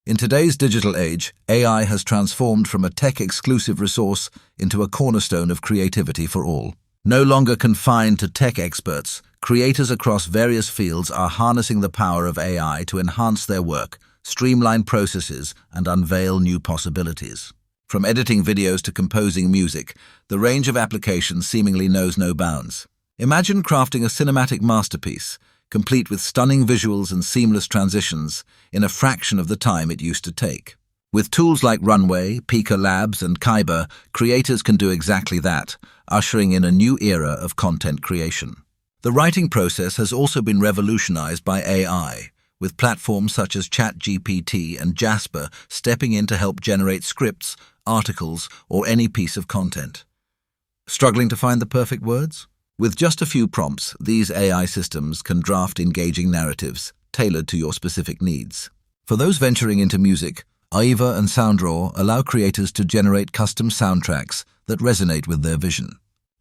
In today's digital age, AI has transformed from a tech-exclusive resource into a cornerstone of creativity for all. No longer confined to tech experts, creators across various fields are harnessing the power of AI to enhance their work, streamline processes, and unveil new possibilities. From editing videos to composing music, the range of applications seemingly knows no bounds. Imagine crafting a cinematic masterpiece, complete with stunning visuals and seamless transitions, in a fraction of the time it used to take. With tools like Runway, Pika Labs, and Kyber, creators can do exactly that, ushering in a new era of content creation. The writing process has also been revolutionized by AI, with platforms such as ChatGPT and Jasper stepping in to help generate scripts, articles, or any piece of content. Struggling to find the perfect words? With just a few prompts, these AI systems can draft engaging narratives, tailored to your specific needs. For those venturing into music, Aiva and SoundRaw allow creators to generate custom soundtracks that resonate with their vision.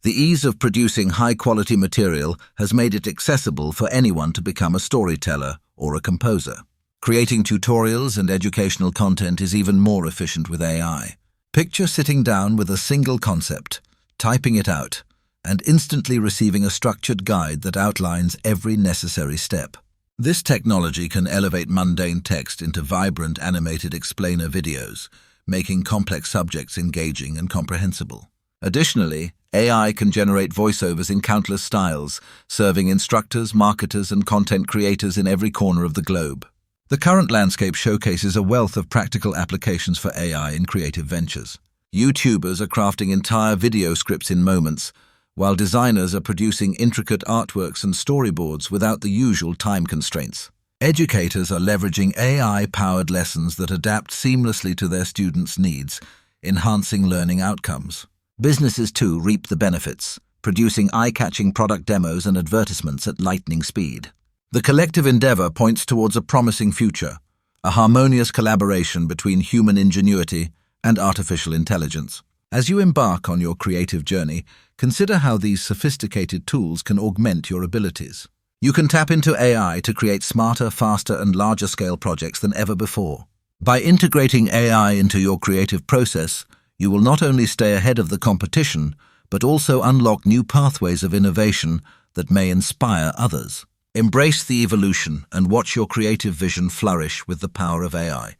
The ease of producing high-quality material has made it accessible for anyone to become a storyteller or a composer. Creating tutorials and educational content is even more efficient with AI. Picture sitting down with a single concept, typing it out, and instantly receiving a structured guide that outlines every necessary step. This technology can elevate mundane text into vibrant animated explainer videos, making complex subjects engaging and comprehensible. Additionally, AI can generate voiceovers in countless styles, serving instructors, marketers, and content creators in every corner of the globe. The current landscape showcases a wealth of practical applications for AI in creative ventures. YouTubers are crafting entire video scripts in moments, while designers are producing intricate artworks and storyboards without the usual time constraints. Educators are leveraging AI-powered lessons that adapt seamlessly to their students' needs, enhancing learning outcomes. Businesses too reap the benefits, producing eye-catching product demos and advertisements at lightning speed. The collective endeavor points towards a promising future, a harmonious collaboration between human ingenuity and artificial intelligence. As you embark on your creative journey, consider how these sophisticated tools can augment your abilities. You can tap into AI to create smarter, faster, and larger-scale projects than ever before. By integrating AI into your creative process, you will not only stay ahead of the competition, but also unlock new pathways of innovation that may inspire others. Embrace the evolution and watch your creative vision flourish with the power of AI.